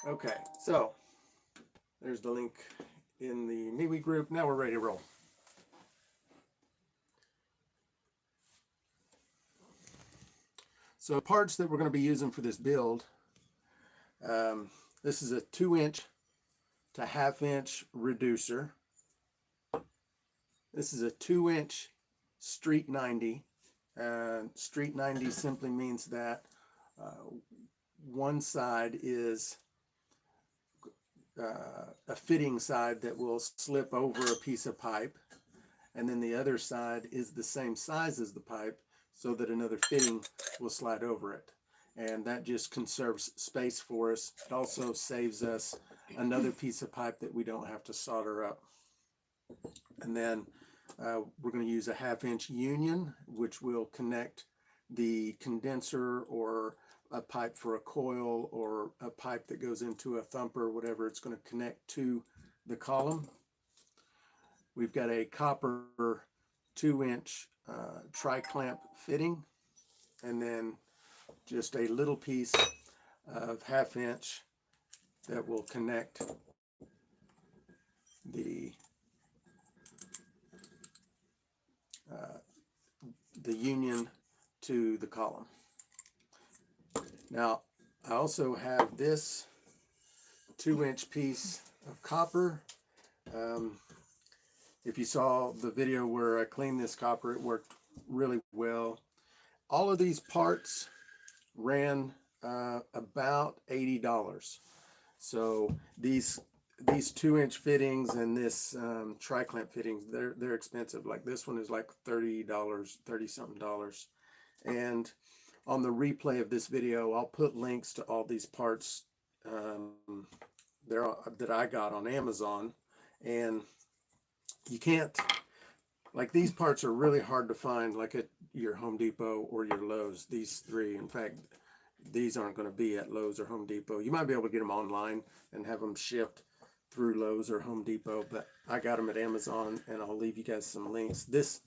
Okay, so there's the link in the MeWe group. Now we're ready to roll. So parts that we're going to be using for this build, this is a 2-inch to 1/2 inch reducer. This is a 2-inch street 90. Street 90 simply means that one side is a fitting side that will slip over a piece of pipe, and then the other side is the same size as the pipe so that another fitting will slide over it. And that just conserves space for us. It also saves us another piece of pipe that we don't have to solder up. And then we're going to use a 1/2 inch union, which will connect the condenser or a pipe for a coil or a pipe that goes into a thumper, whatever it's going to connect to the column. We've got a copper 2-inch tri-clamp fitting, and then just a little piece of 1/2 inch that will connect the union to the column. Now, I also have this 2-inch piece of copper. If you saw the video where I cleaned this copper, it worked really well. All of these parts ran about $80. So these 2-inch fittings and this tri-clamp fittings, they're expensive. Like this one is like $30, $30-something. And on the replay of this video, I'll put links to all these parts that I got on Amazon. And you can't, like, these parts are really hard to find, like at your Home Depot or your Lowe's. These three, in fact, these aren't going to be at Lowe's or Home Depot. You might be able to get them online and have them shipped through Lowe's or Home Depot, but I got them at Amazon, and I'll leave you guys some links. This,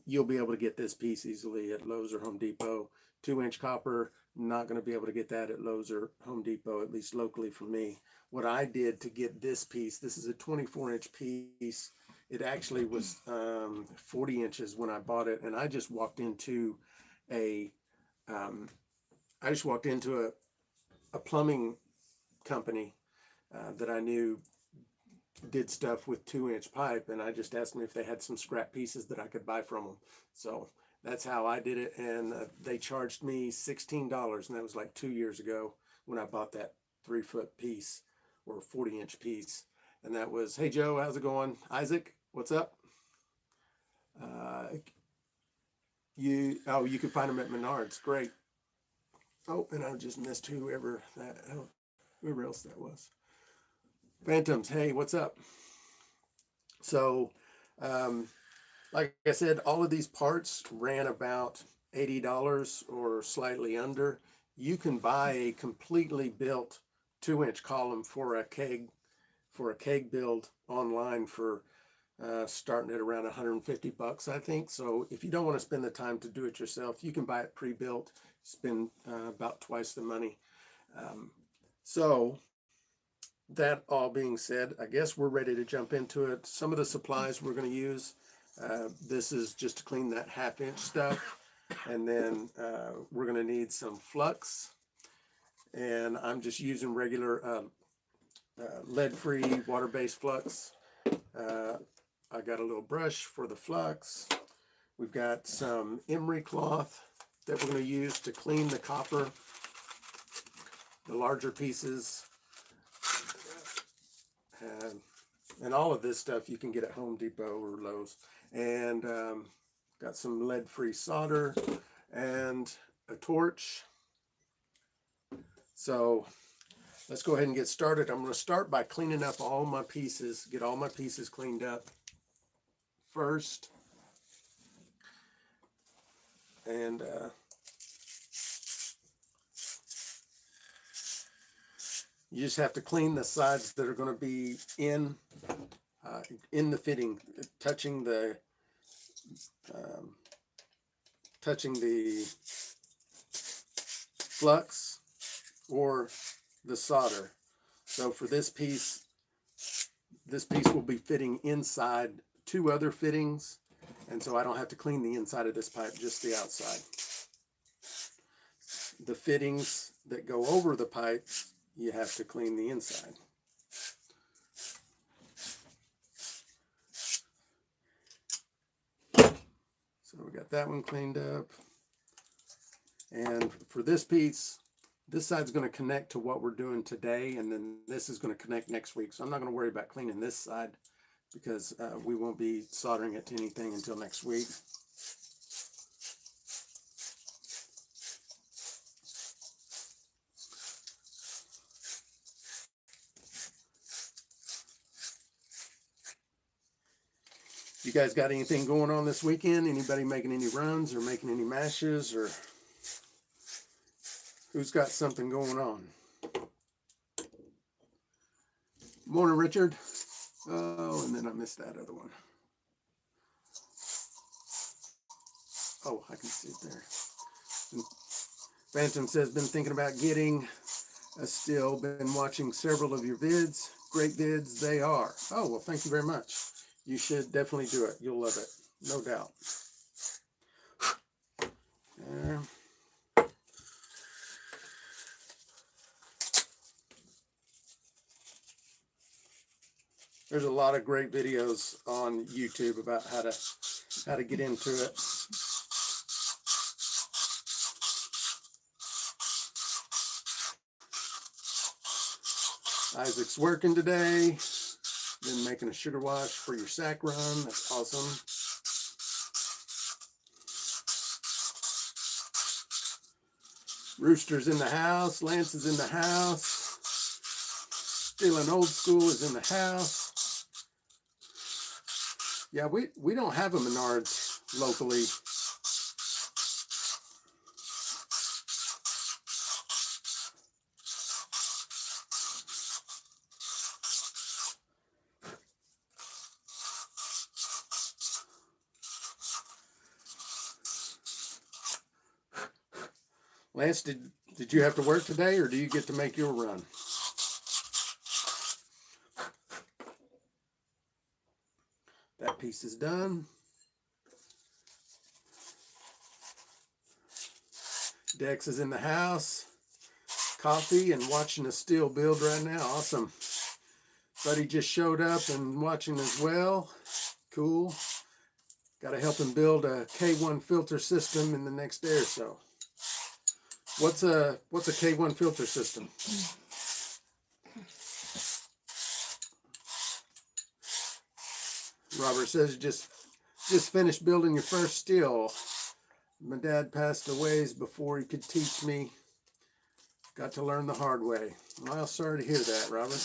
you'll be able to get this piece easily at Lowe's or Home Depot. 2-inch copper, not going to be able to get that at Lowe's or Home Depot, at least locally for me. What I did to get this piece, this is a 24-inch piece. It actually was 40 inches when I bought it, and I just walked into a plumbing company that I knew did stuff with 2-inch pipe, and I just asked them if they had some scrap pieces that I could buy from them. So that's how I did it, and they charged me $16, and that was like 2 years ago when I bought that 3-foot piece or 40-inch piece. And that was, hey Joe, how's it going? Isaac, what's up? You can find them at Menards. Great. Oh, and I just missed whoever else that was. Phantoms, hey, what's up? So, like I said, all of these parts ran about $80 or slightly under. You can buy a completely built 2-inch column for a keg build online for starting at around $150, I think. So if you don't want to spend the time to do it yourself, you can buy it pre-built, spend about twice the money. So that all being said, I guess we're ready to jump into it. Some of the supplies we're going to use, this is just to clean that 1/2 inch stuff. And then we're going to need some flux. And I'm just using regular lead-free water-based flux. I got a little brush for the flux. We've got some emery cloth that we're going to use to clean the copper, the larger pieces. And all of this stuff you can get at Home Depot or Lowe's. And got some lead-free solder and a torch. So let's go ahead and get started. I'm going to start by cleaning up all my pieces, get all my pieces cleaned up first. And you just have to clean the sides that are going to be in the fitting, touching the flux or the solder. So for this piece will be fitting inside 2 other fittings, and so I don't have to clean the inside of this pipe, just the outside. The fittings that go over the pipes, you have to clean the inside. So we got that one cleaned up. And for this piece, this side's going to connect to what we're doing today, and then this is going to connect next week. So I'm not going to worry about cleaning this side because we won't be soldering it to anything until next week. You guys got anything going on this weekend? Anybody making any runs or making any mashes, or who's got something going on? Morning, Richard. Oh, and then I missed that other one. Oh, I can see it there. And Phantom says, been thinking about getting a still, been watching several of your vids. Great vids they are. Oh, well, thank you very much. You should definitely do it. You'll love it. No doubt. There. There's a lot of great videos on YouTube about how to get into it. Isaac's working today. Been making a sugar wash for your sack run. That's awesome. Rooster's in the house. Lance is in the house. Stealing Old School is in the house. Yeah, we don't have a Menards locally. Lance, did you have to work today, or do you get to make your run? That piece is done. Dex is in the house. Coffee and watching a steel build right now. Awesome. Buddy just showed up and watching as well. Cool. Got to help him build a K1 filter system in the next day or so. What's a K1 filter system? Robert says just finished building your first steel. My dad passed away before he could teach me. Got to learn the hard way. Well, sorry to hear that, Robert.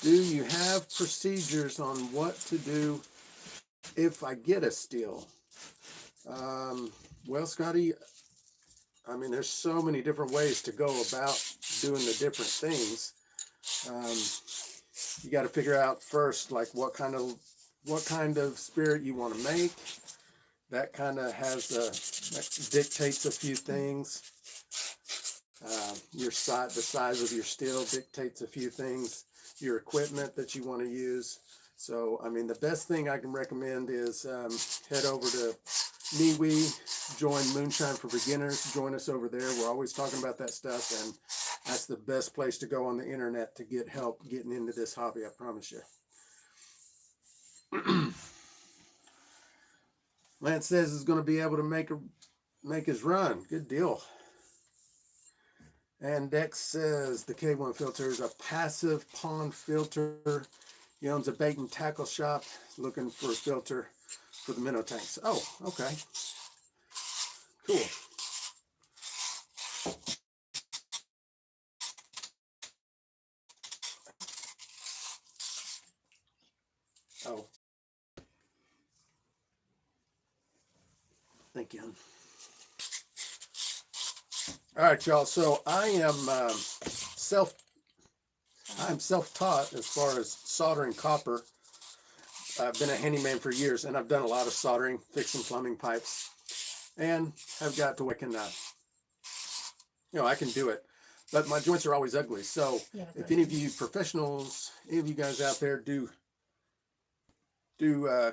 Do you have procedures on what to do if I get a steel? Well, Scotty, I mean, there's so many different ways to go about doing the different things. You got to figure out first, like what kind of spirit you want to make. That kind of that dictates a few things. The size of your steel dictates a few things. Your equipment that you want to use. So, I mean, the best thing I can recommend is head over to MeWe, join Moonshine for Beginners. Join us over there. We're always talking about that stuff, and that's the best place to go on the internet to get help getting into this hobby, I promise you. Lance says he's going to be able to make his run. Good deal. And Dex says the K1 filter is a passive pond filter. He owns a bait and tackle shop, looking for a filter for the minnow tanks. Oh, okay. Cool. Oh. Thank you. All right, y'all. So I am self-taught as far as soldering copper. I've been a handyman for years, and I've done a lot of soldering, fixing plumbing pipes, and have got to where I can do it. But my joints are always ugly. So if any of you professionals, any of you guys out there do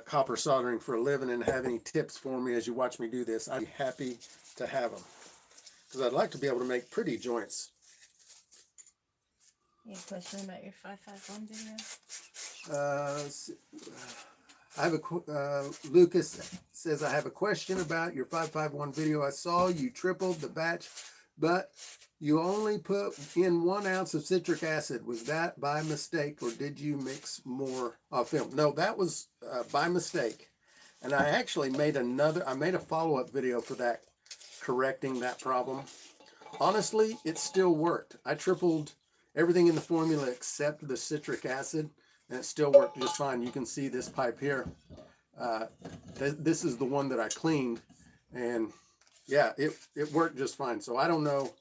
copper soldering for a living and have any tips for me as you watch me do this, I'd be happy to have them, because I'd like to be able to make pretty joints. You have a question about your 551 video? I have Lucas says, I have a question about your 551 video. I saw you tripled the batch, but you only put in 1 ounce of citric acid. Was that by mistake, or did you mix more film? No, that was by mistake. And I actually made a follow-up video for that, correcting that problem. Honestly, it still worked. I tripled everything in the formula except the citric acid, and it still worked just fine. You can see this pipe here. This is the one that I cleaned, and yeah, it worked just fine. So I don't know.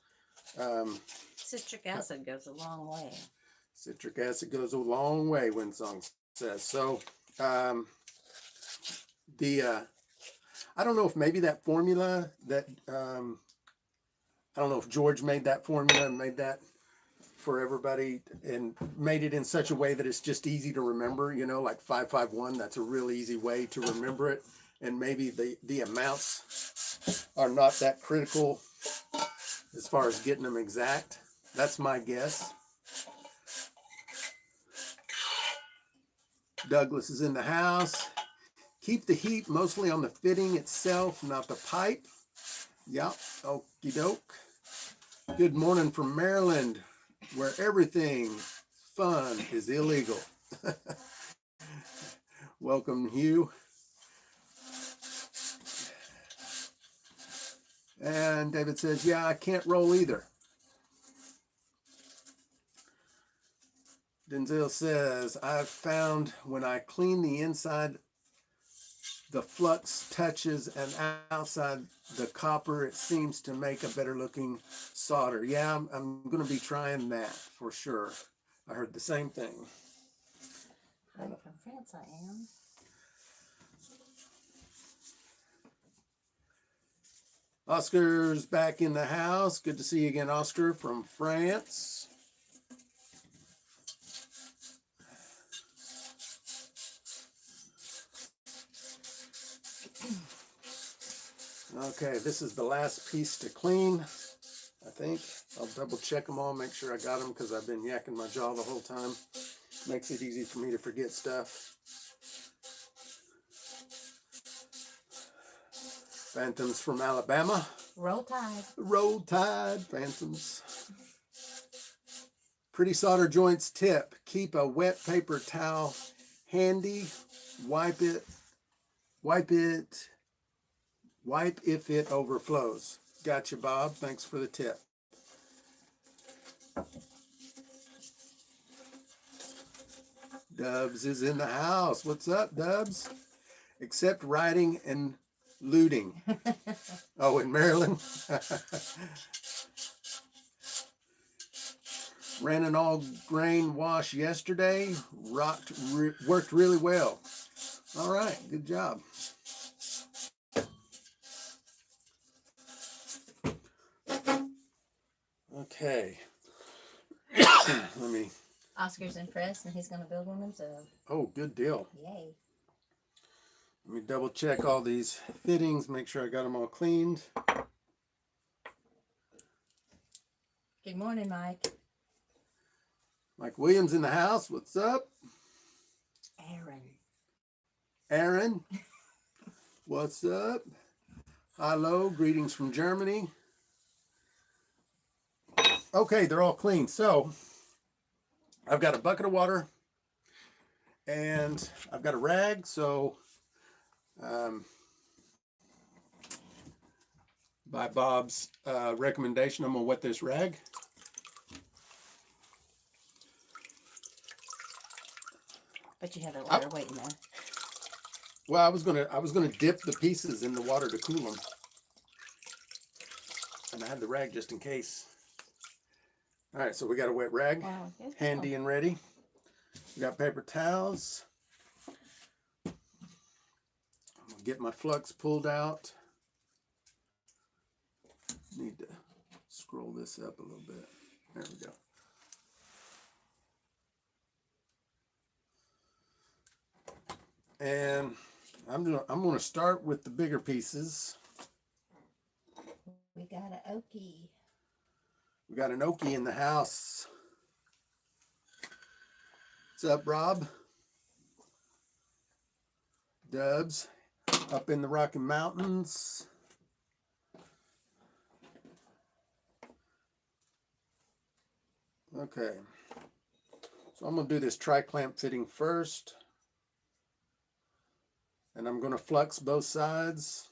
Citric acid goes a long way. Citric acid goes a long way, Winsong says. So I don't know if maybe that formula that I don't know if George made that formula and made that for everybody and made it in such a way that it's just easy to remember, like 551. That's a real easy way to remember it. And maybe the amounts are not that critical as far as getting them exact. That's my guess. Douglas is in the house. Keep the heat mostly on the fitting itself, not the pipe. Yep, okie doke. Good morning from Maryland, where everything fun is illegal. Welcome, Hugh. And David says, yeah, I can't roll either. Denzel says, I've found when I clean the inside, the flux touches, and outside the copper, it seems to make a better looking solder. Yeah, I'm going to be trying that for sure. I heard the same thing. From France, I am. Oscar's back in the house. Good to see you again, Oscar, from France. Okay, this is the last piece to clean, I think. I'll double check them all, make sure I got them, because I've been yakking my jaw the whole time. Makes it easy for me to forget stuff. Phantoms from Alabama. Roll Tide. Roll Tide, Phantoms. Pretty solder joints tip. Keep a wet paper towel handy. Wipe if it overflows. Gotcha, Bob. Thanks for the tip. Dubs is in the house. What's up, Dubs? Except riding and looting. Oh, in Maryland? Ran an all grain wash yesterday. Worked really well. All right, good job. Okay. Let me. Oscar's impressed, and he's going to build one himself. Oh, good deal. Yay. Let me double check all these fittings, make sure I got them all cleaned. Good morning, Mike. Mike Williams in the house. What's up? Aaron. What's up? Hello. Greetings from Germany. Okay, they're all clean. So I've got a bucket of water and I've got a rag. So by Bob's recommendation, I'm gonna wet this rag. But you have the water waiting there. Well, I was gonna dip the pieces in the water to cool them, and I had the rag just in case. All right, so we got a wet rag, handy and ready. We got paper towels. get my flux pulled out. Need to scroll this up a little bit. There we go. And I'm gonna start with the bigger pieces. We got an Okie. We got an Okie in the house. What's up, Rob? Dubs up in the Rocky Mountains. Okay, so I'm gonna do this tri-clamp fitting first, and I'm gonna flux both sides.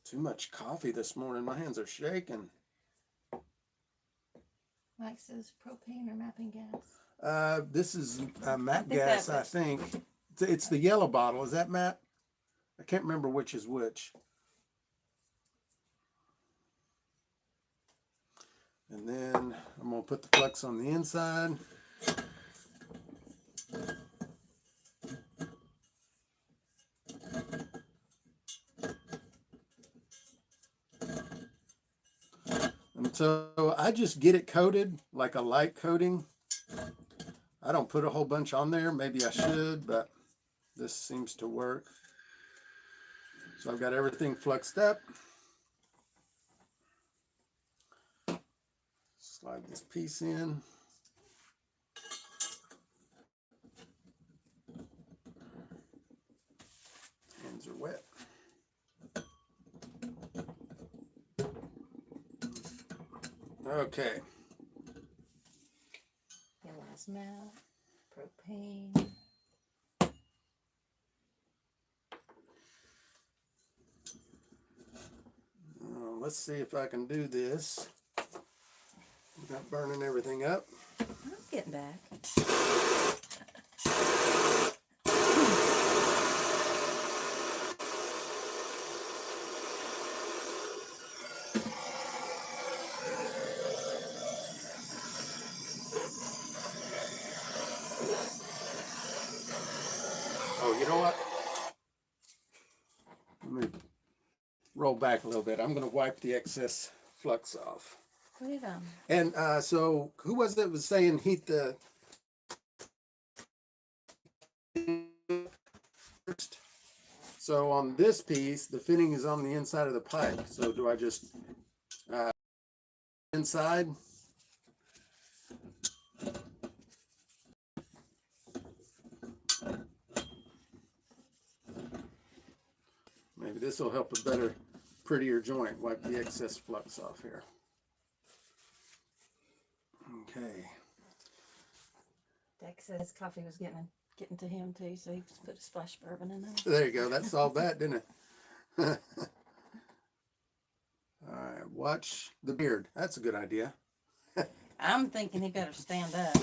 Too much coffee this morning. My hands are shaking. Mike says propane or mapping gas. This is matte gas, I think. It's the yellow bottle. Is that Matt? I can't remember which is which. And then I'm going to put the flux on the inside. And so I just get it coated like a light coating. I don't put a whole bunch on there. Maybe I should, but this seems to work. So I've got everything fluxed up. Slide this piece in. Hands are wet. Okay. Gas mount, propane. Let's see if I can do this without burning everything up. I'm getting back. Oh, you know what? Let me roll back a little bit. I'm going to wipe the excess flux off. Put it on. And so who was it was saying heat the first? So on this piece, the fitting is on the inside of the pipe. So do I just inside? Maybe this will help a better, prettier joint. Wipe the excess flux off here. Okay. Dex said his coffee was getting to him too, so he just put a splash of bourbon in there. There you go. That solved that, didn't it? All right. Watch the beard. That's a good idea. I'm thinking he better stand up. But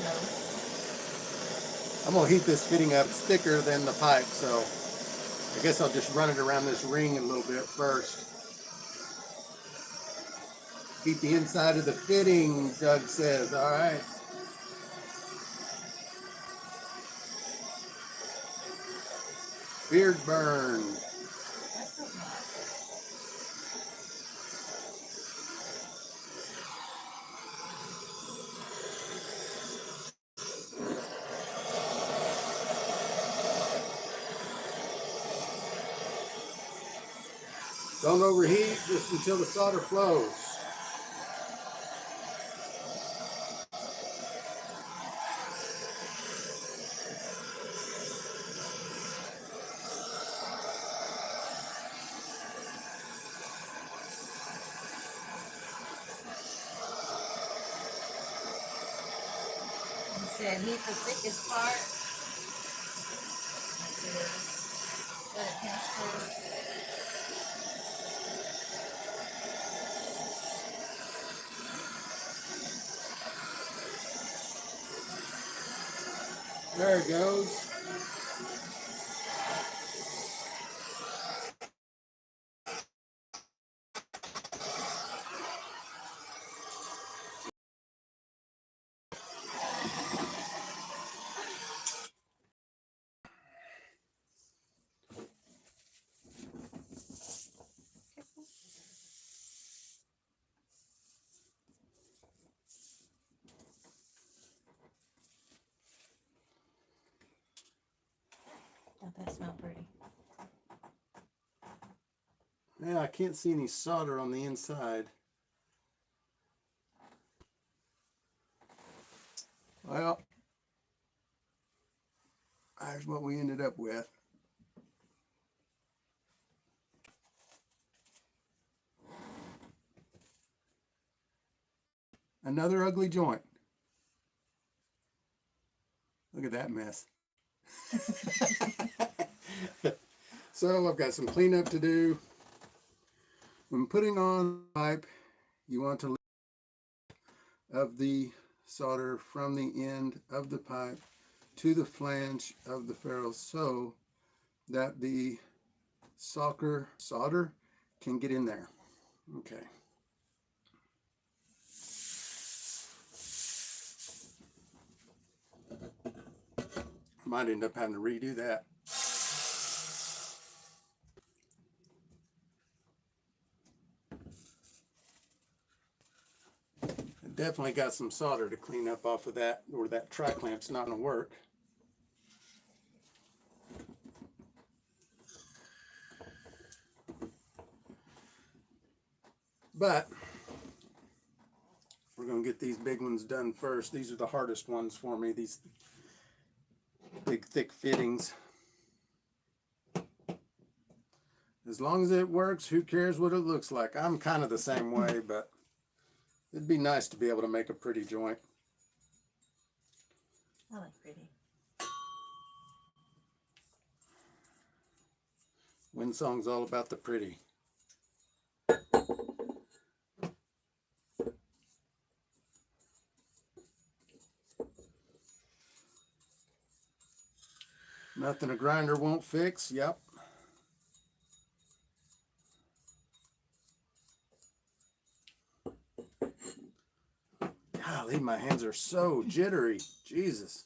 no. I'm going to heat this fitting up. It's thicker than the pipe, so I guess I'll just run it around this ring a little bit first. Heat the inside of the fitting, Doug says. All right. Beard burn. That's not. Don't overheat just until the solder flows. He said heat the thickest part. Let it pass through. There it goes. Yeah, I can't see any solder on the inside. Well, there's what we ended up with. Another ugly joint. Look at that mess. So I've got some cleanup to do. When putting on the pipe, you want to of the solder from the end of the pipe to the flange of the ferrule so that the solder can get in there. Okay. Might end up having to redo that. Definitely got some solder to clean up off of that, or that tri-clamp's not going to work. But we're going to get these big ones done first. These are the hardest ones for me, these big thick fittings. As long as it works, who cares what it looks like? I'm kind of the same way, but it'd be nice to be able to make a pretty joint. I like pretty. Windsong's all about the pretty. Nothing a grinder won't fix. Yep. Golly, my hands are so jittery. Jesus.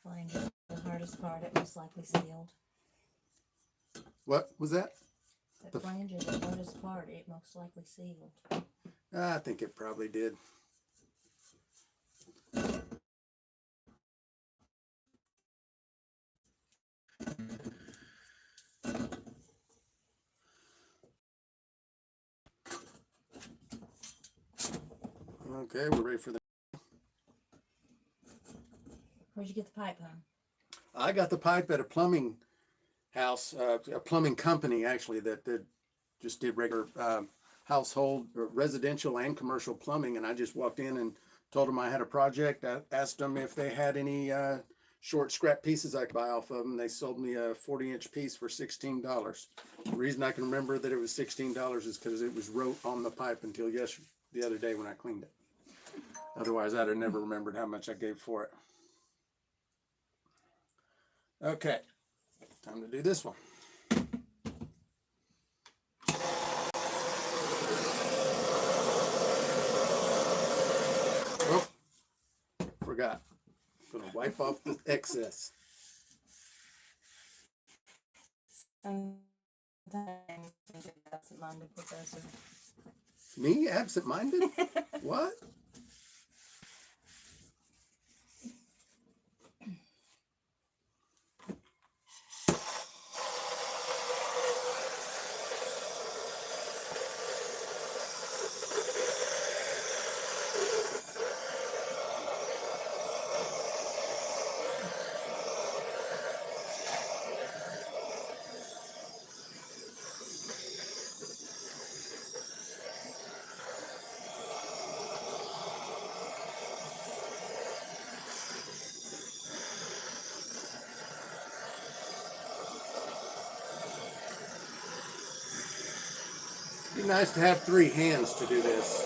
Flange is the hardest part. It most likely sealed. What was that? The flange is the hardest part. It most likely sealed. I think it probably did. Okay, we're ready for the... Where'd you get the pipe, hon? I got the pipe at a plumbing house, a plumbing company actually that just did regular household, residential and commercial plumbing, and I just walked in and told them I had a project. I asked them if they had any short scrap pieces I could buy off of them. They sold me a 40-inch piece for $16. The reason I can remember that it was $16 is because it was wrote on the pipe until the other day when I cleaned it. Otherwise, I'd have never remembered how much I gave for it. Okay, time to do this one. Oh, forgot. I'm gonna wipe off the excess. Absent-minded professor. Me, absent-minded? What? It'd be nice to have 3 hands to do this.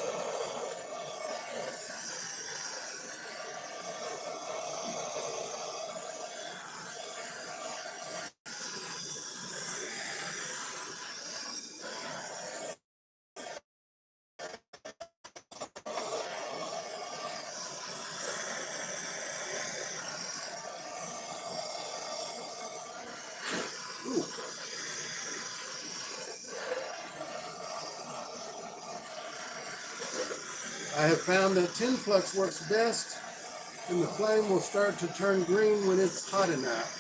Ooh. I have found that tin flux works best And the flame will start to turn green when it's hot enough.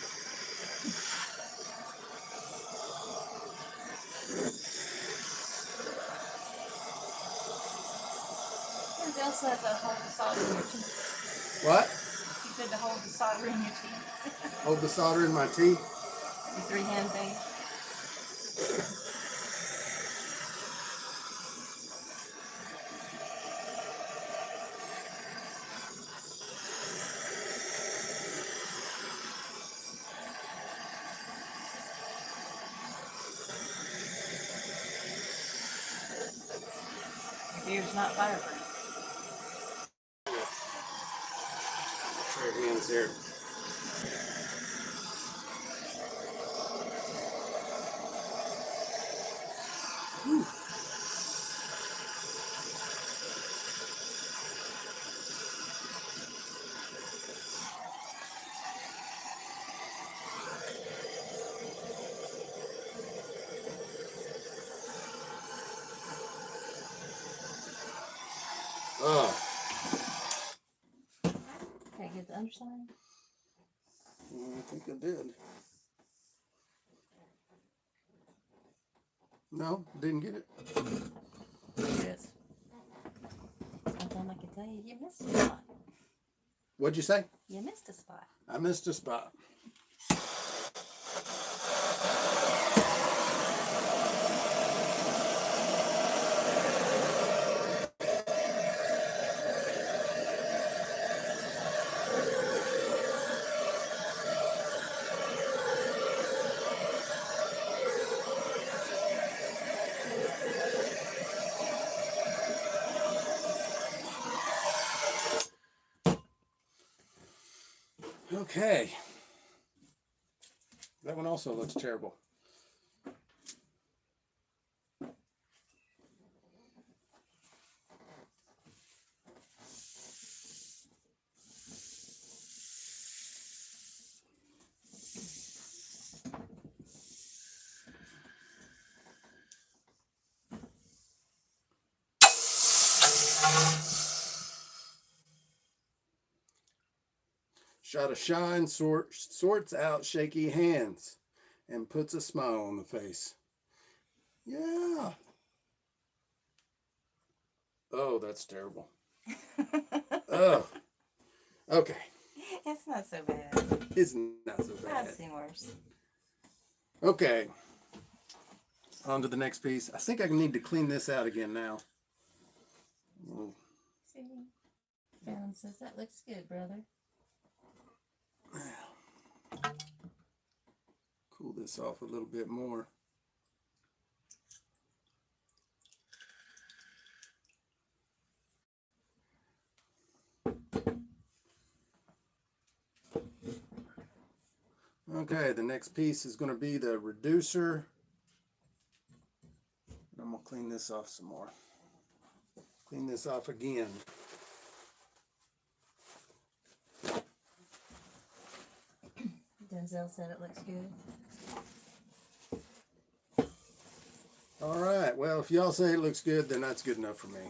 And they also have to hold the solder in your teeth. What? You said to hold the solder in your teeth. Hold the solder in my teeth? Your three-hand thing. Your beard's not fireproof. Show your hands here. Whew. Oh. Okay, get the underside. I think I did. No, didn't get it. Yes. Sometimes I can tell you, you missed a spot. What'd you say? You missed a spot. I missed a spot. Okay. That one also looks terrible. Shot of shine sorts out shaky hands and puts a smile on the face. Yeah. Oh, that's terrible. Oh. Okay. It's not so bad. It's not so bad. I've seen worse. Okay. On to the next piece. I think I need to clean this out again now. See? Fallon says that looks good, brother. Cool this off a little bit more. Okay, the next piece is going to be the reducer. I'm going to clean this off some more. Clean this off again. Denzel said it looks good. All right, well, if y'all say it looks good, then that's good enough for me.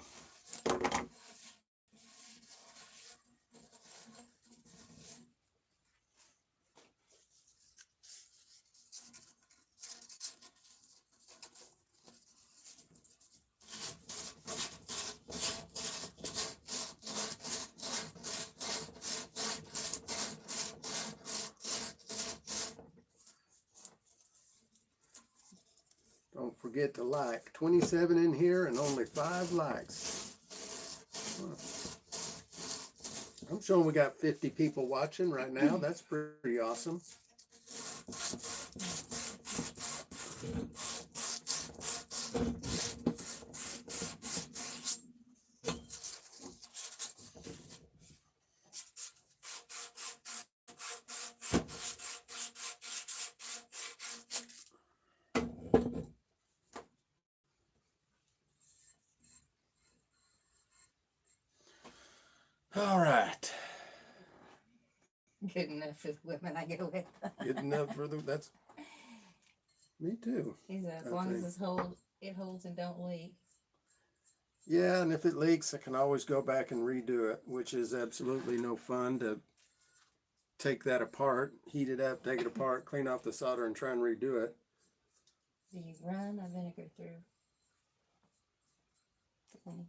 Don't forget to like. 27 in here and only 5 likes. I'm showing we got 50 people watching right now. That's pretty awesome. All right. Good enough for the women I go with. Good enough for them. That's me too. He said as long as it holds and don't leak. Yeah, and if it leaks, I can always go back and redo it, which is absolutely no fun to take that apart, heat it up, take it apart, clean off the solder, and try and redo it. Do you run a vinegar through for cleaning?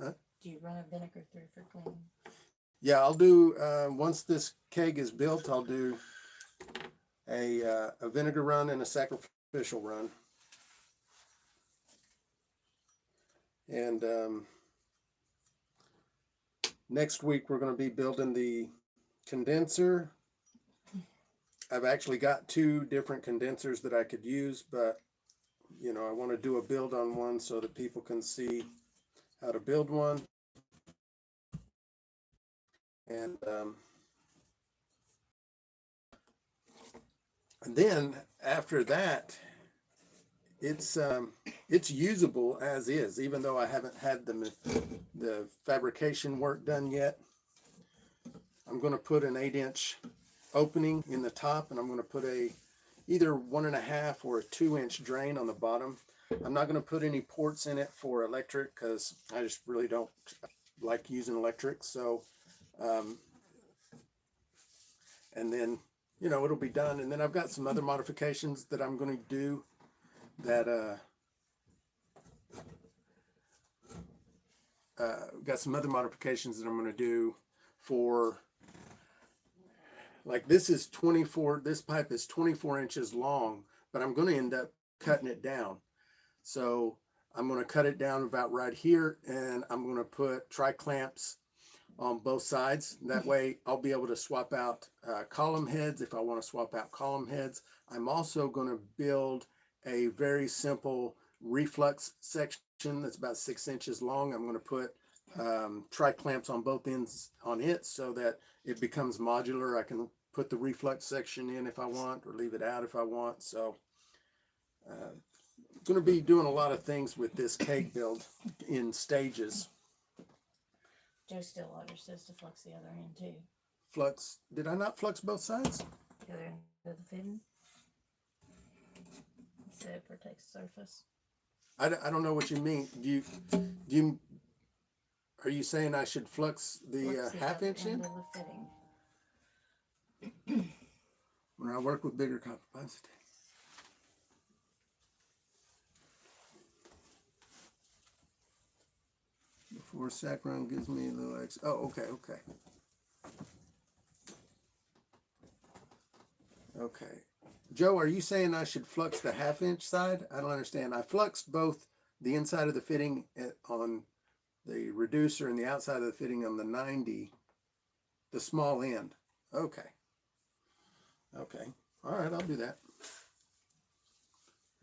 Huh? Do you run a vinegar through for cleaning? Yeah, I'll do, once this keg is built, I'll do a vinegar run and a sacrificial run. And next week we're going to be building the condenser. I've actually got 2 different condensers that I could use, but you know, I want to do a build on one so that people can see how to build one. And then after that, it's usable as is, even though I haven't had the fabrication work done yet. I'm going to put an 8-inch opening in the top, and I'm going to put either 1.5 or a 2-inch drain on the bottom. I'm not going to put any ports in it for electric because I just really don't like using electric. So, and then, you know, it'll be done. And then I've got some other modifications that I'm going to do that, got some other modifications that I'm going to do for, like this is 24, this pipe is 24 inches long, but I'm going to end up cutting it down. So I'm going to cut it down about right here, and I'm going to put tri-clamps on both sides. That way I'll be able to swap out column heads if I want to swap out column heads. I'm also going to build a very simple reflux section that's about 6 inches long. I'm going to put tri-clamps on both ends on it so that it becomes modular. I can put the reflux section in if I want, or leave it out if I want. So going to be doing a lot of things with this keg build in stages. Joe Stillwater says to flux the other end too. Flux, did I not flux both sides? The other end of the fitting. He said it protects the surface. I don't know what you mean. Are you saying I should flux the half-inch in? End of the fitting. When I work with bigger copper pipes. Before sack run gives me a little X. Oh, okay. Okay. Joe, are you saying I should flux the half-inch side? I don't understand. I fluxed both the inside of the fitting on the reducer and the outside of the fitting on the 90, the small end. Okay. All right, I'll do that.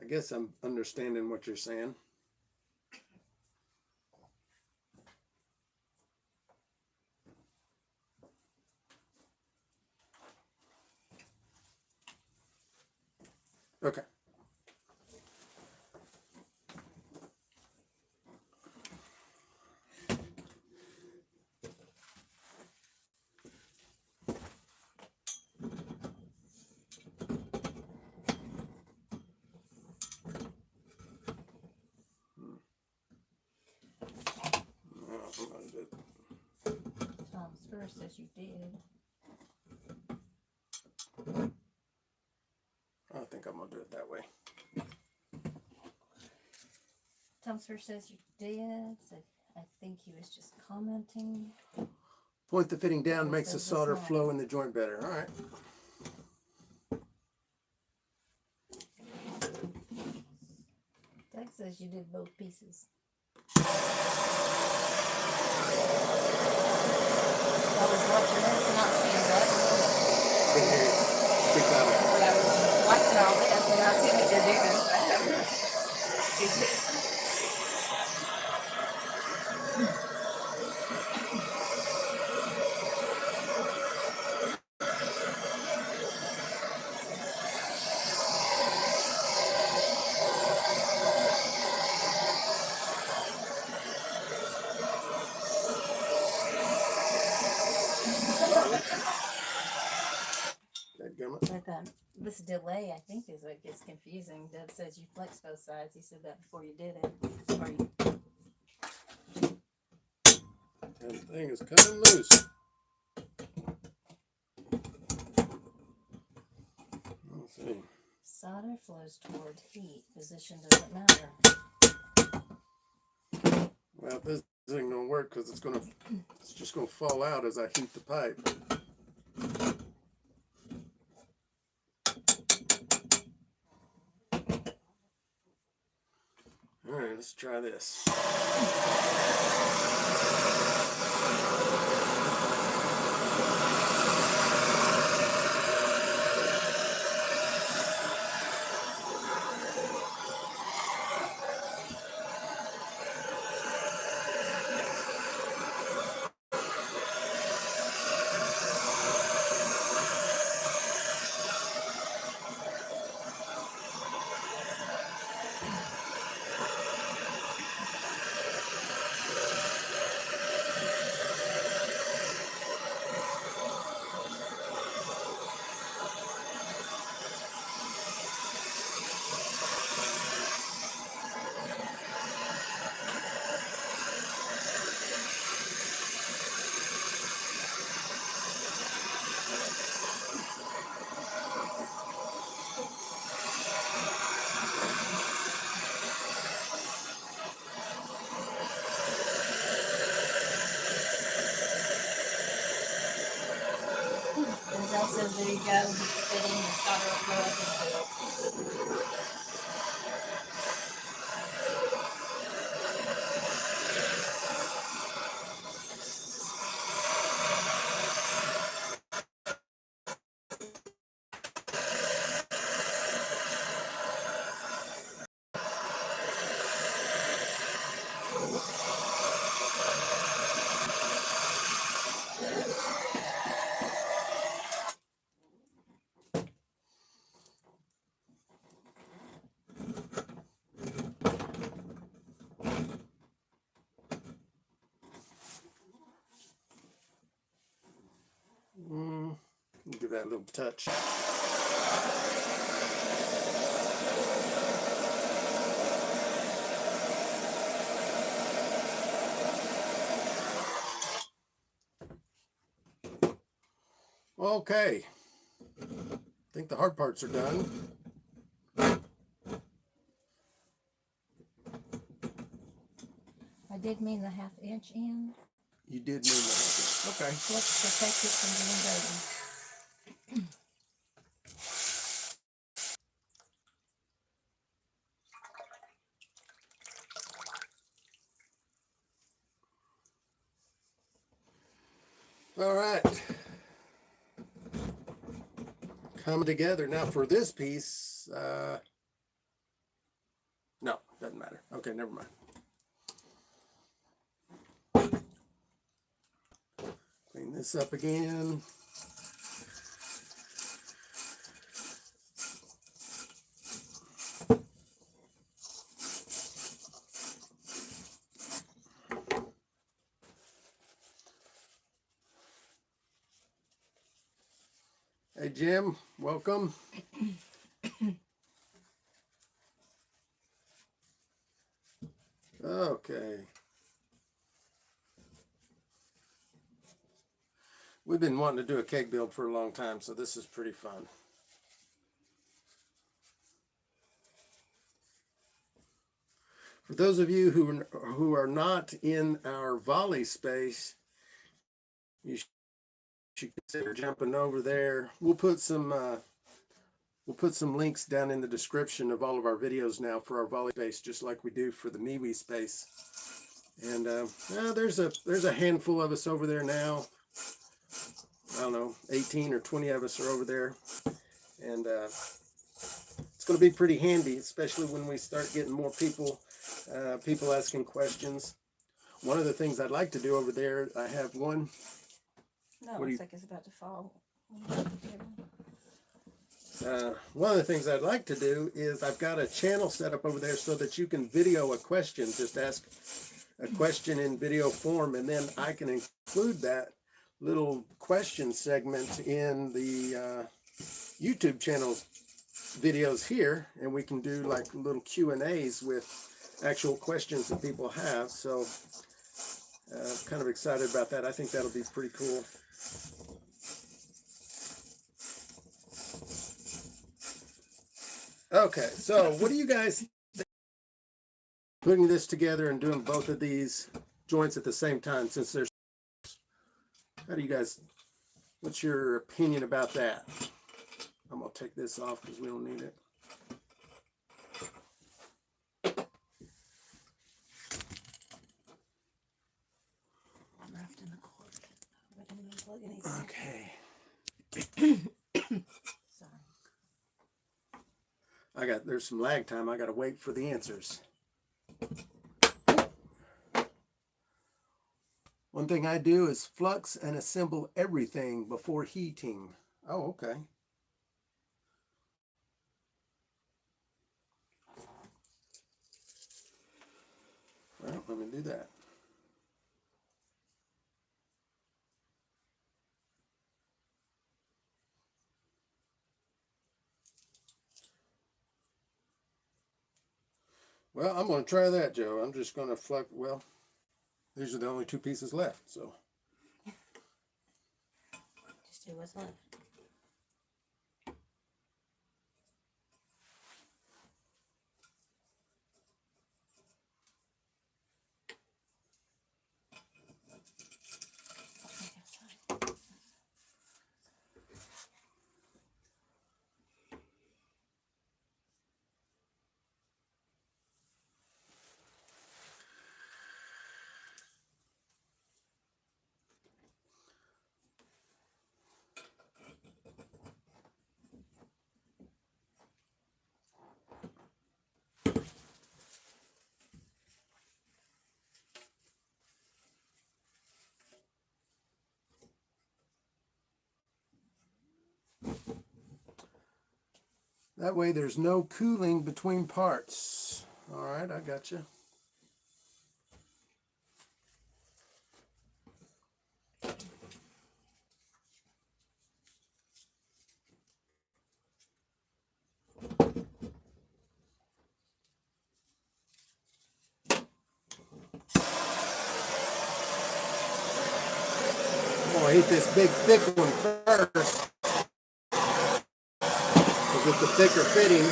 I guess I'm understanding what you're saying. Okay. Tom's first says you did. I think I'm going to do it that way. Tom's first says you did. So I think he was just commenting. Point the fitting down, makes the solder flow in the joint better. All right. Doug says you did both pieces. I was watching this, not seeing that. Speak louder. But I was watching all this and not seeing what you're doing. But this delay, I think, is what gets confusing. Deb says you flex both sides. He said that before you did it. That thing is coming loose. Let's see. Solder flows toward heat. Position doesn't matter. Well, this isn't going to work because it's just going to fall out as I heat the pipe. All right, let's try this. Denzel says there you go. He's fitting the solder will flow as it's heat. Give that a little touch. Okay. I think the hard parts are done. I did mean the 1/2 inch in. You did mean that. Okay. Let's protect it from getting dirty. All right. Coming together. Now for this piece, no, doesn't matter. Okay, never mind. Clean this up again. Hey Jim, welcome. Okay. We've been wanting to do a cake build for a long time, so this is pretty fun. For those of you who are not in our Volley space, you should consider jumping over there. We'll put some links down in the description of all of our videos now for our Volley space, just like we do for the MeWe space. And there's a handful of us over there now. I don't know, 18 or 20 of us are over there, and it's going to be pretty handy, especially when we start getting more people asking questions. One of the things I'd like to do over there, I have one. No, it looks like it's about to fall. One of the things I'd like to do is I've got a channel set up over there so that you can video a question. Just ask a question in video form, and then I can include that little question segment in the YouTube channel videos here, and we can do like little Q&As with actual questions that people have. So Kind of excited about that. I think that'll be pretty cool. Okay, so what do you guys think? Putting this together and doing both of these joints at the same time, since there's, how do you guys, what's your opinion about that? I'm gonna take this off because we don't need it. I'm wrapped in the cord. I didn't unplug anything. Okay. Sorry. There's some lag time. I gotta wait for the answers. One thing I do is flux and assemble everything before heating. Oh, okay. Well, let me do that. Well, I'm going to try that, Joe. I'm just going to flux. Well, these are the only two pieces left, so. Just do what's left. That way there's no cooling between parts. All right, I got you. I'm going to heat this big thick one first. Because with the thicker fitting,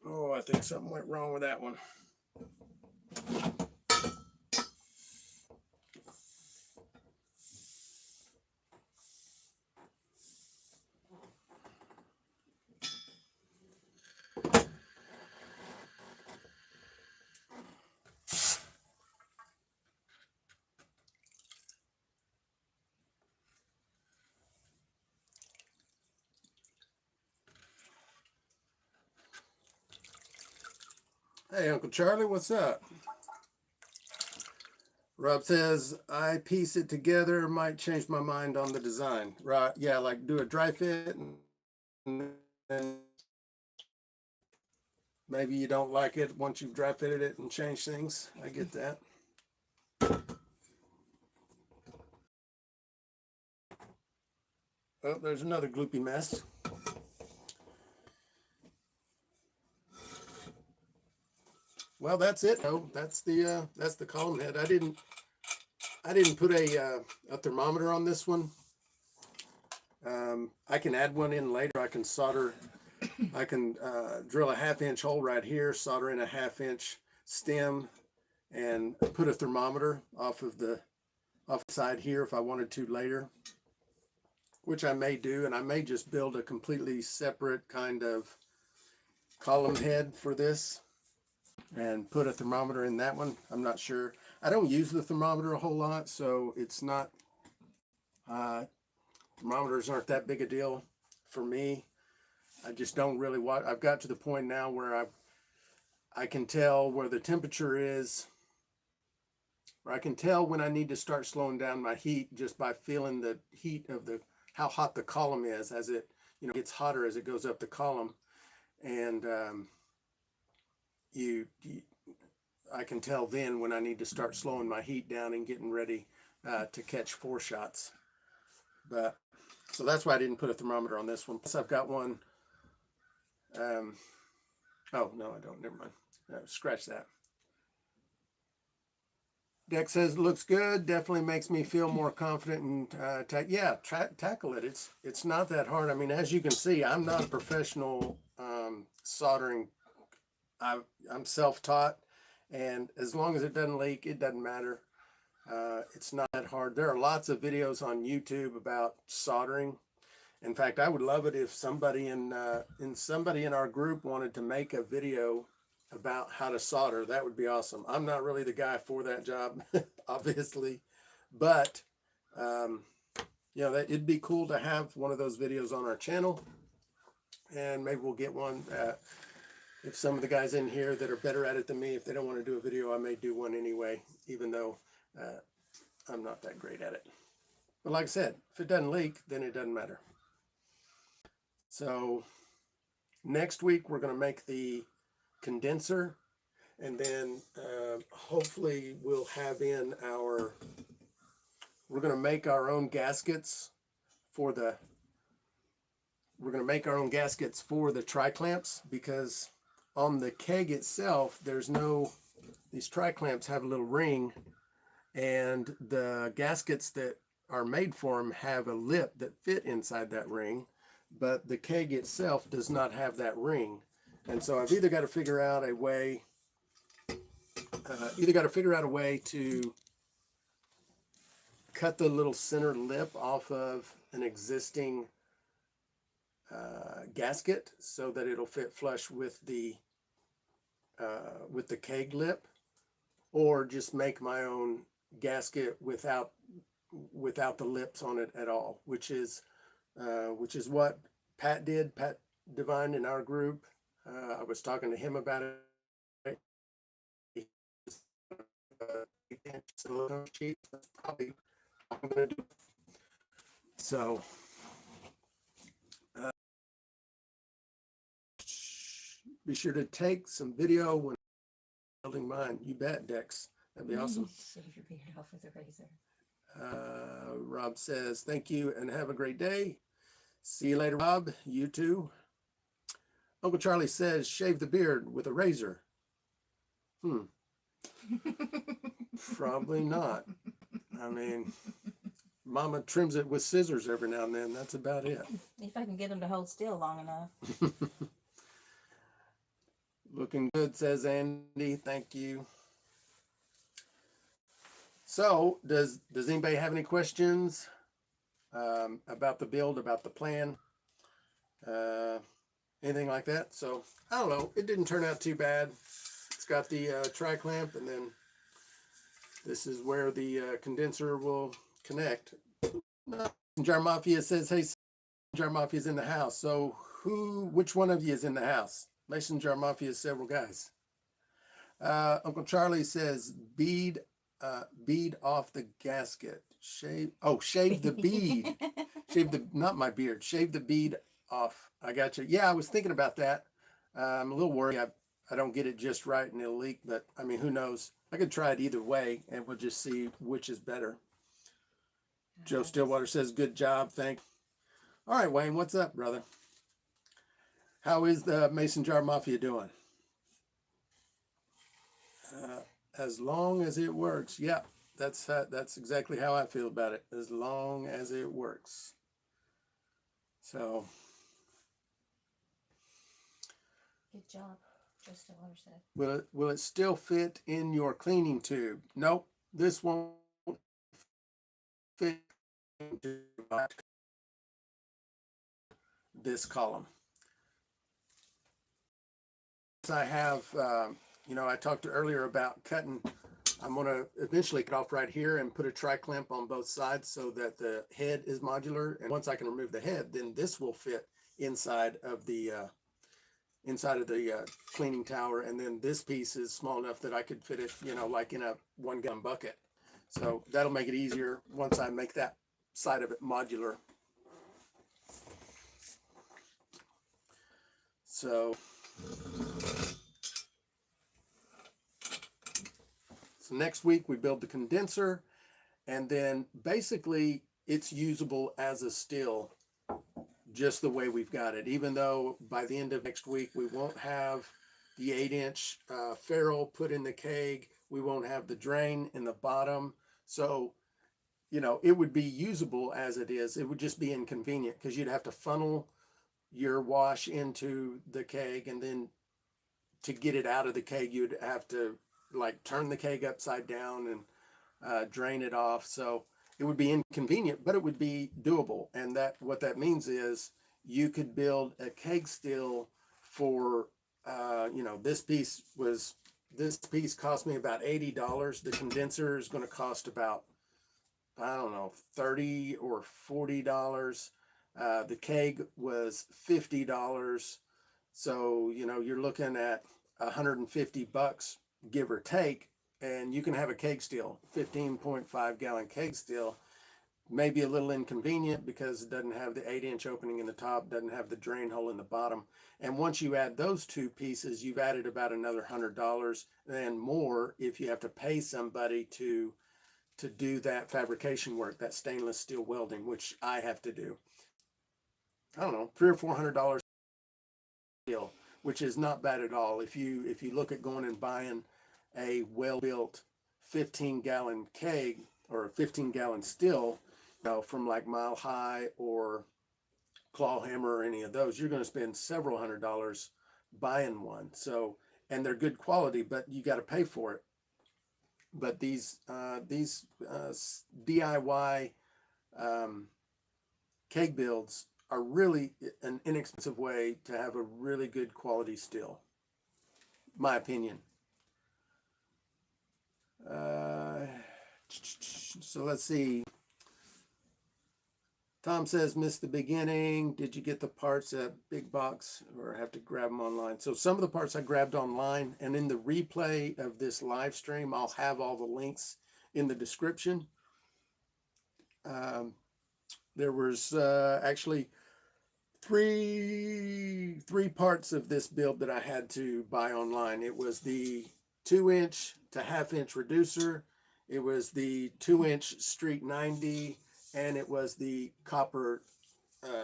oh, I think something went wrong with that one. Hey, Uncle Charlie, what's up? Rob says, I piece it together, might change my mind on the design. Right, yeah, like do a dry fit and then maybe you don't like it once you've dry fitted it and changed things. I get that. Oh, there's another gloopy mess. Well, that's it. Oh, that's the column head. I didn't put a thermometer on this one. I can add one in later. I can solder. I can drill a 1/2 inch hole right here, solder in a 1/2 inch stem, and put a thermometer off the side here if I wanted to later, which I may do, and I may just build a completely separate kind of column head for this and put a thermometer in that one. I'm not sure. I don't use the thermometer a whole lot, so it's not, thermometers aren't that big a deal for me. I just don't really watch. I've got to the point now where I can tell where the temperature is, or I can tell when I need to start slowing down my heat just by feeling the heat of how hot the column is as it gets hotter as it goes up the column, and I can tell then when I need to start slowing my heat down and getting ready to catch 4 shots. But so that's why I didn't put a thermometer on this one. Plus I've got one. Oh no, I don't. Never mind. Scratch that. Deck says it looks good. Definitely makes me feel more confident and tackle it. It's not that hard. I mean, as you can see, I'm not a professional soldering. I'm self-taught, and as long as it doesn't leak, it doesn't matter. It's not that hard. There are lots of videos on YouTube about soldering. In fact, I would love it if somebody in our group wanted to make a video about how to solder. That would be awesome. I'm not really the guy for that job, obviously, but it'd be cool to have one of those videos on our channel, and maybe we'll get one. If some of the guys in here that are better at it than me, if they don't want to do a video, I may do one anyway, even though I'm not that great at it. But like I said, if it doesn't leak, then it doesn't matter. So next week, we're going to make the condenser, and then hopefully we'll have we're going to make our own gaskets for the tri-clamps, because on the keg itself, these tri-clamps have a little ring, and the gaskets that are made for them have a lip that fit inside that ring, but the keg itself does not have that ring. And so I've either got to figure out a way to cut the little center lip off of an existing gasket so that it'll fit flush with the keg lip, or just make my own gasket without the lips on it at all, which is what Pat did. Pat Divine in our group. I was talking to him about it. Silicone sheet. That's probably what I'm going to do. So be sure to take some video when building mine. You bet, Dex. That'd be awesome. Shave your beard off with a razor. Rob says, thank you and have a great day. See you later, Rob. You too. Uncle Charlie says, shave the beard with a razor. Probably not. I mean, Mama trims it with scissors every now and then. That's about it. If I can get them to hold still long enough. Looking good, says Andy. Thank you. So, does anybody have any questions about the build, about the plan, anything like that? So, I don't know. It didn't turn out too bad. It's got the tri-clamp, and then this is where the condenser will connect. Jar Mafia says, hey, Jar Mafia's in the house. So, which one of you is in the house? Mason Jar Mafia is several guys. Uncle Charlie says, bead off the gasket. Shave the bead. Not my beard. Shave the bead off. I got you. Yeah, I was thinking about that. I'm a little worried. I don't get it just right and it'll leak, but I mean, who knows? I could try it either way and we'll just see which is better. Joe Stillwater says, good job. Thank you. All right, Wayne, what's up, brother? How is the Mason Jar Mafia doing? As long as it works. Yeah, that's exactly how I feel about it. As long as it works. So. Good job, just what I said. Will it still fit in your cleaning tube? Nope, this won't fit into this column. I have, I talked earlier about cutting. I'm going to eventually cut off right here and put a tri-clamp on both sides so that the head is modular. And once I can remove the head, then this will fit inside of the cleaning tower. And then this piece is small enough that I could fit it, like in a 1-gallon bucket. So that'll make it easier once I make that side of it modular. So next week we build the condenser, and then basically it's usable as a still just the way we've got it, even though by the end of next week we won't have the 8-inch ferrule put in the keg. We won't have the drain in the bottom. So, it would be usable as it is. It would just be inconvenient because you'd have to funnel your wash into the keg, and then to get it out of the keg, you'd have to like turn the keg upside down and drain it off. So it would be inconvenient, but it would be doable. And what that means is you could build a keg still for, this piece cost me about $80. The condenser is going to cost about, I don't know, $30 or $40. The keg was $50. So, you're looking at $150, give or take, and you can have a keg still, 15.5 gallon keg still. Maybe a little inconvenient because it doesn't have the 8-inch opening in the top, doesn't have the drain hole in the bottom. And once you add those two pieces, you've added about another $100 and more if you have to pay somebody to do that fabrication work, that stainless steel welding, which I have to do. I don't know, $300 or $400 deal, which is not bad at all. If you look at going and buying a well-built 15-gallon keg or a 15-gallon still, from like Mile High or Clawhammer or any of those, you're going to spend several $100s buying one. So, and they're good quality, but you got to pay for it. But these DIY keg builds are really an inexpensive way to have a really good quality still, my opinion. So let's see. Tom says, missed the beginning. Did you get the parts at Big Box or have to grab them online? So some of the parts I grabbed online, and in the replay of this live stream, I'll have all the links in the description. There was actually three parts of this build that I had to buy online. It was the 2-inch to 1/2-inch reducer. It was the 2-inch Street 90, and it was the copper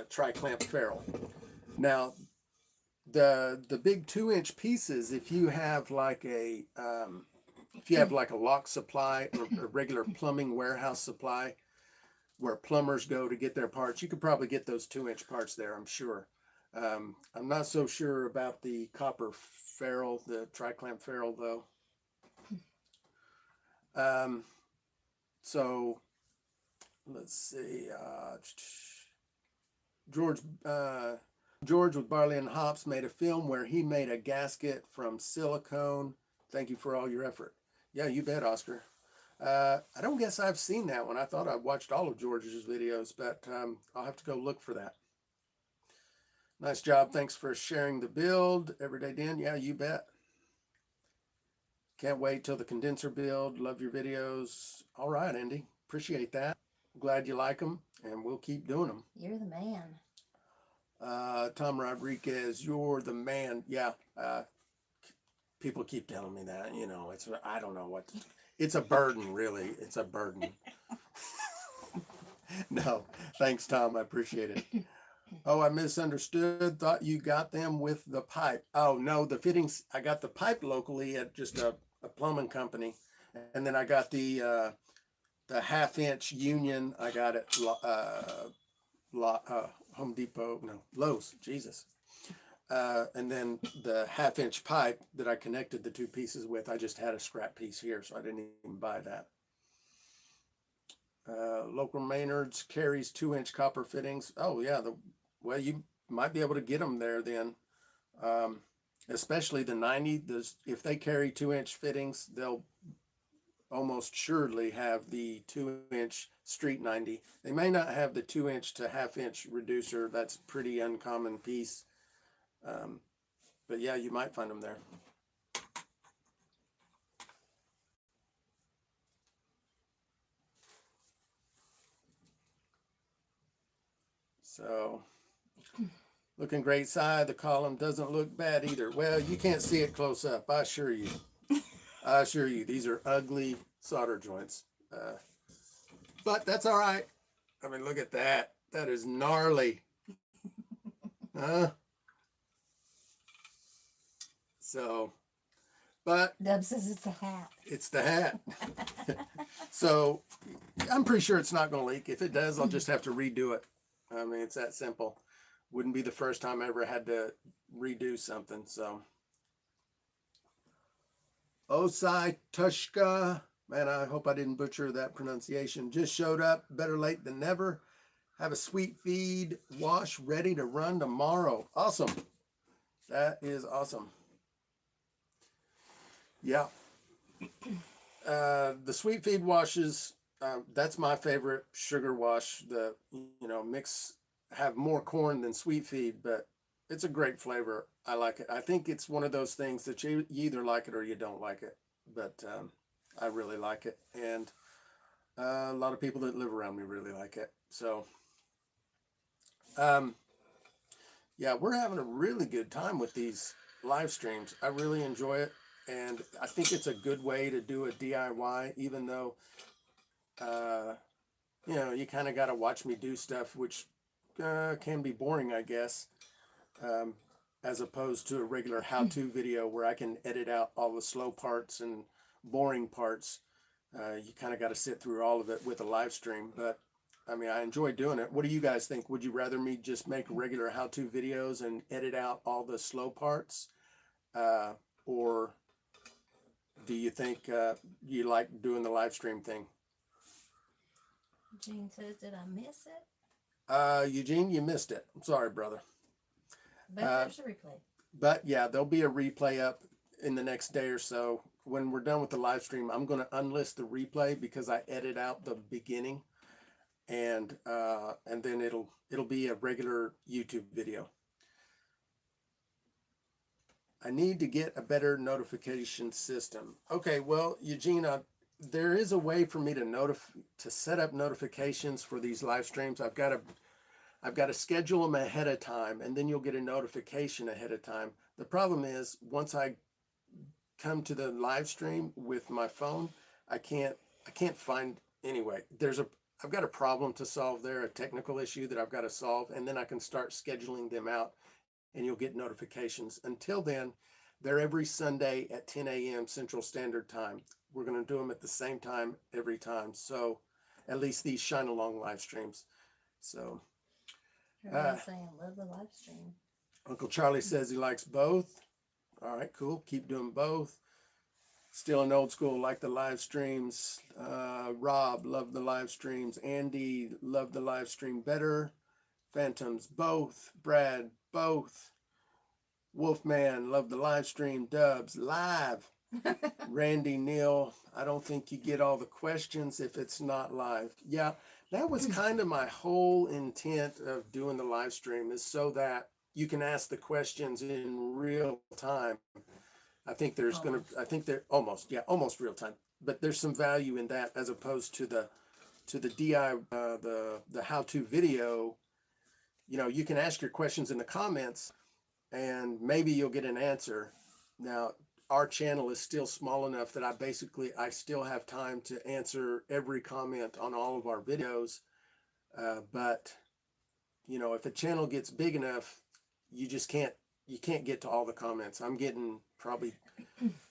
tri-clamp ferrule. Now, the big 2-inch pieces, if you have like a lock supply or a regular plumbing warehouse supply where plumbers go to get their parts, you could probably get those 2-inch parts there, I'm sure. I'm not so sure about the copper ferrule, the tri-clamp ferrule, though. So let's see. George with Barley and Hops made a film where he made a gasket from silicone. Thank you for all your effort. Yeah, you bet, Oscar. I don't guess I've seen that one. I thought I watched all of George's videos, but I'll have to go look for that. Nice job. Thanks for sharing the build. Everyday Dan. Yeah, you bet. Can't wait till the condenser build. Love your videos. All right, Andy. Appreciate that. Glad you like them, and we'll keep doing them. You're the man. Tom Rodriguez, you're the man. Yeah. people keep telling me that, you know, it's, I don't know what, it's a burden, really. It's a burden. No, thanks, Tom. I appreciate it. Oh, I misunderstood. Thought you got them with the pipe. Oh, no, the fittings, I got the pipe locally at just a plumbing company. And then I got the 1/2 inch union. I got it Home Depot, no, Lowe's, Jesus. And then the 1/2 inch pipe that I connected the two pieces with, I just had a scrap piece here, so I didn't even buy that. Local Maynard's carries 2-inch copper fittings. Oh yeah, well, you might be able to get them there then. Especially the 90. If they carry 2-inch fittings, they'll almost surely have the 2-inch street 90. They may not have the 2-inch to 1/2 inch reducer. That's a pretty uncommon piece. But yeah, you might find them there. So, looking great side. The column doesn't look bad either. Well, you can't see it close up, I assure you. I assure you, these are ugly solder joints. But that's all right. I mean, look at that. That is gnarly. Huh? So, but Dub says it's a hat. it's the hat. So, I'm pretty sure it's not going to leak. If it does, I'll just have to redo it. I mean, it's that simple. Wouldn't be the first time I ever had to redo something. So, Osai Tushka. Man, I hope I didn't butcher that pronunciation. Just showed up. Better late than never. Have a sweet feed wash ready to run tomorrow. Awesome. That is awesome. Yeah. The sweet feed washes, that's my favorite sugar wash. The, mix, have more corn than sweet feed, but it's a great flavor. I like it. I think it's one of those things that you either like it or you don't like it. But I really like it. And a lot of people that live around me really like it. So, yeah, we're having a really good time with these live streams. I really enjoy it. And I think it's a good way to do a DIY, even though, you kind of got to watch me do stuff, which can be boring, I guess, as opposed to a regular how-to video where I can edit out all the slow parts and boring parts. You kind of got to sit through all of it with a live stream. But, I mean, I enjoy doing it. What do you guys think? Would you rather me just make regular how-to videos and edit out all the slow parts? Or do you think you like doing the live stream thing? Gene says, did I miss it? Eugene, you missed it. I'm sorry, brother. But there's a replay. But yeah, there'll be a replay up in the next day or so. When we're done with the live stream, I'm going to unlist the replay because I edit out the beginning, and then it'll be a regular YouTube video. I need to get a better notification system. Okay, well, Eugene, there is a way for me to set up notifications for these live streams. I've got to schedule them ahead of time, and then you'll get a notification ahead of time. The problem is, once I come to the live stream with my phone, I can't find, anyway. I've got a problem to solve there, a technical issue that I've got to solve, and then I can start scheduling them out, and you'll get notifications. Until then, they're every Sunday at 10 a.m. Central Standard Time. We're going to do them at the same time every time. So at least these shine along live streams. So Everybody's saying, love the live stream. Uncle Charlie says he likes both. All right, cool. Keep doing both. Still an old school, like the live streams. Rob, love the live streams. Andy, love the live stream better. Phantoms, both. Brad, both. Wolfman, love the live stream. Dubs, live. Randy, Neil, I don't think you get all the questions if it's not live. Yeah, that was kind of my whole intent of doing the live stream, is so that you can ask the questions in real time. I think they're almost real time, but there's some value in that as opposed to the the how-to video. You can ask your questions in the comments and maybe you'll get an answer. Now, our channel is still small enough that I still have time to answer every comment on all of our videos. But you know, if a channel gets big enough, you can't get to all the comments. I'm getting probably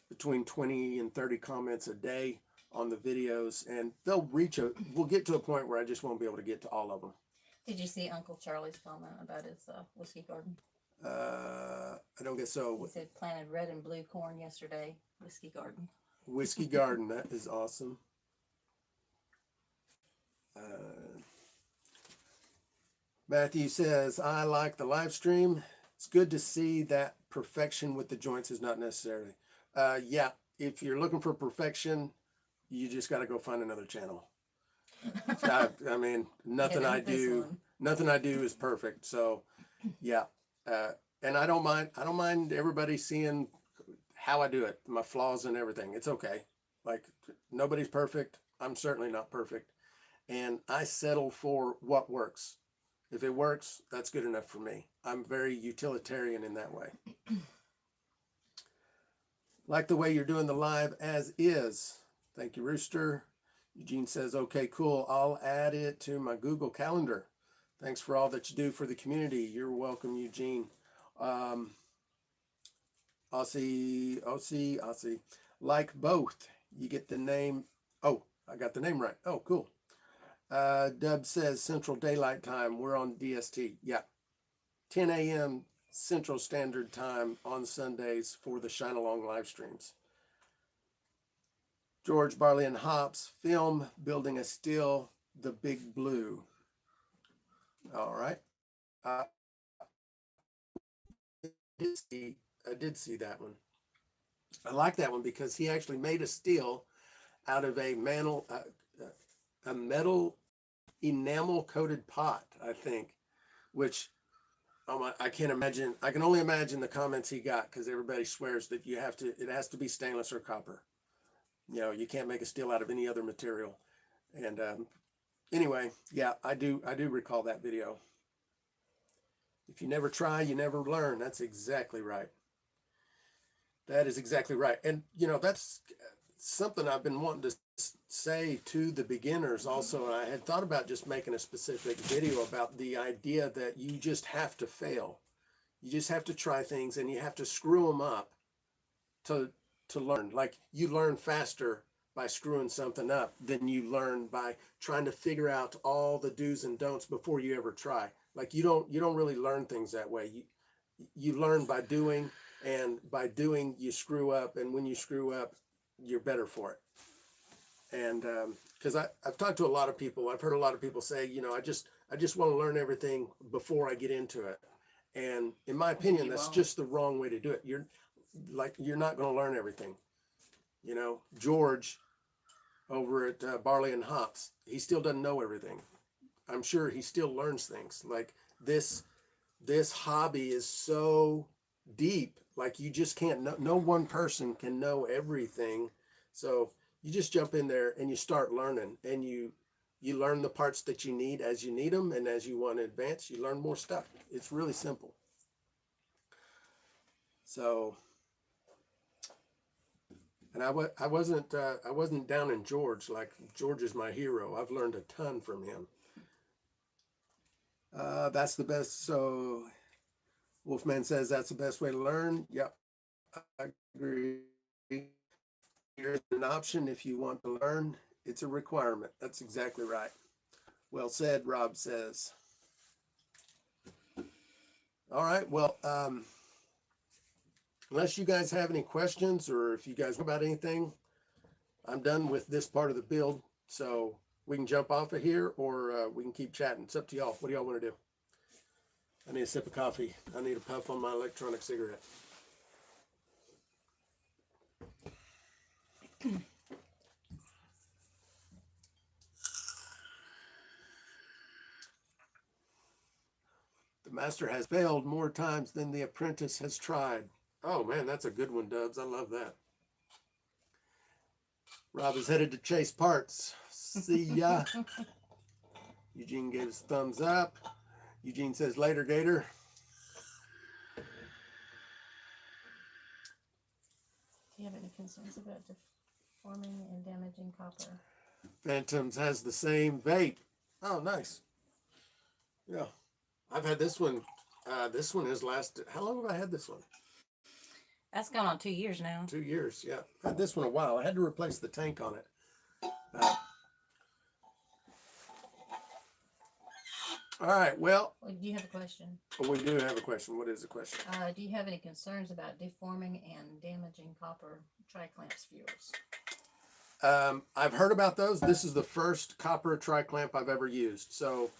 between 20 and 30 comments a day on the videos, and we'll get to a point where I just won't be able to get to all of them. Did you see Uncle Charlie's comment about his whiskey garden? I don't guess so. He said planted red and blue corn yesterday. Whiskey garden. Whiskey garden, that is awesome. Matthew says, I like the live stream. It's good to see that perfection with the joints is not necessarily. Yeah, if you're looking for perfection, you just got to go find another channel. I mean, nothing I do is perfect. So, yeah, and I don't mind everybody seeing how I do it, my flaws and everything. It's okay. Like, nobody's perfect. I'm certainly not perfect, and I settle for what works. If it works, that's good enough for me. I'm very utilitarian in that way. Like the way you're doing the live as is. Thank you, Rooster. Eugene says, okay, cool. I'll add it to my Google Calendar. Thanks for all that you do for the community. You're welcome, Eugene. Aussie. Like both. You get the name. Oh, I got the name right. Oh, cool. Dub says Central Daylight Time. We're on DST. Yeah. 10 a.m. Central Standard Time on Sundays for the Shine Along live streams. George Barley and Hops film Building a Still, the Big Blue. All right. I did see that one. I like that one because he actually made a still out of a metal enamel coated pot, I think, which I can't imagine. I can only imagine the comments he got because everybody swears that it has to be stainless or copper. You know, you can't make a still out of any other material. And anyway, yeah, I do recall that video. If you never try, you never learn. That's exactly right. That is exactly right. And, you know, that's something I've been wanting to say to the beginners also. And I had thought about just making a specific video about the idea that you just have to fail. You just have to try things and you have to screw them up to learn. Like, you learn faster by screwing something up than you learn by trying to figure out all the do's and don'ts before you ever try. Like, you don't really learn things that way. You learn by doing, and by doing you screw up, and when you screw up, you're better for it. And because I've talked to a lot of people, I've heard a lot of people say, you know, I just want to learn everything before I get into it. And in my opinion, that's just the wrong way to do it. You're not going to learn everything. You know, George over at Barley and Hops, he still doesn't know everything. I'm sure he still learns things. Like, this hobby is so deep. Like, you just can't, no one person can know everything. So you just jump in there and you start learning, and you learn the parts that you need as you need them, and as you want to advance, you learn more stuff. It's really simple. So, and I wasn't down in George. Like, George is my hero. I've learned a ton from him. That's the best. So Wolfman says that's the best way to learn. Yep, I agree. Here's an option if you want to learn. It's a requirement. That's exactly right. Well said, Rob says. All right, well, unless you guys have any questions, or if you guys know about anything, I'm done with this part of the build. So we can jump off of here, or we can keep chatting. It's up to y'all. What do y'all want to do? I need a sip of coffee. I need a puff on my electronic cigarette. The master has failed more times than the apprentice has tried. Oh man, that's a good one, Dubs. I love that. Rob is headed to chase parts. See ya. Eugene gave his thumbs up. Eugene says, later, Gator. Do you have any concerns about deforming and damaging copper? Phantoms has the same vape. Oh, nice. Yeah. I've had this one. This one has lasted. How long have I had this one? That's gone on 2 years now. 2 years, yeah. I had this one a while. I had to replace the tank on it. Uh, all right, well. Do you have a question? We do have a question. What is the question? Do you have any concerns about deforming and damaging copper tri-clamps fuels? I've heard about those. This is the first copper tri-clamp I've ever used. So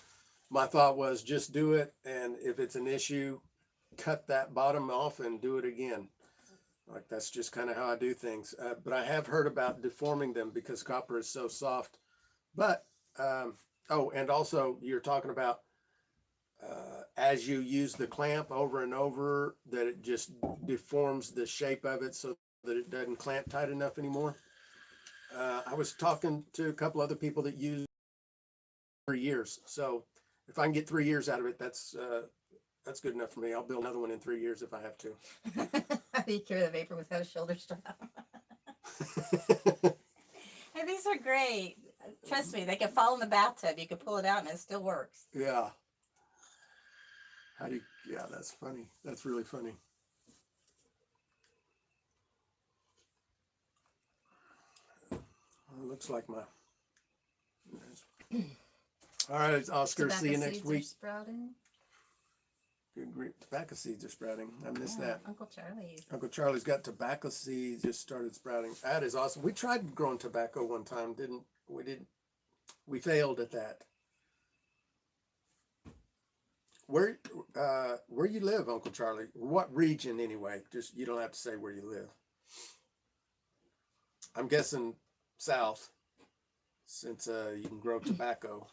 my thought was just do it. And if it's an issue, cut that bottom off and do it again. Like that's just kind of how I do things. But I have heard about deforming them because copper is so soft. But, oh, and also you're talking about as you use the clamp over and over, that it just deforms the shape of it so that it doesn't clamp tight enough anymore. I was talking to a couple other people that use 3 years. So if I can get 3 years out of it, that's good enough for me. I'll build another one in 3 years if I have to. How do you carry the vapor without a shoulder strap? Hey, these are great. Trust me, they can fall in the bathtub. You can pull it out and it still works. Yeah. How do you, yeah, that's funny. That's really funny. Well, it looks like my. All right, Oscar. Tobacco see you next seeds week. Are sprouting. Good grief. Tobacco seeds are sprouting. I missed that. Uncle Charlie's. Uncle Charlie's got tobacco seeds just started sprouting. That is awesome. We tried growing tobacco one time, didn't we? We failed at that. Where you live, Uncle Charlie? What region anyway? Just you don't have to say where you live. I'm guessing south, since you can grow tobacco.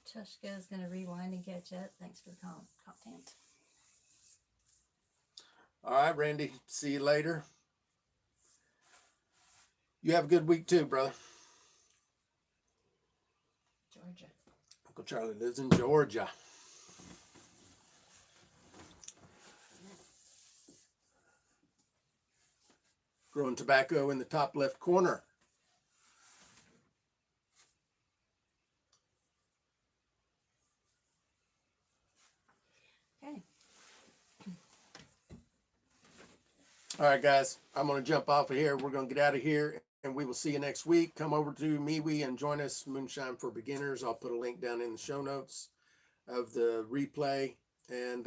Chushka is going to rewind and catch up. Thanks for the content. All right, Randy. See you later. You have a good week too, brother. Georgia. Uncle Charlie lives in Georgia. Growing tobacco in the top left corner. Okay. All right, guys. I'm going to jump off of here. We're going to get out of here, and we will see you next week. Come over to MeWe and join us, Moonshine for Beginners. I'll put a link down in the show notes of the replay. And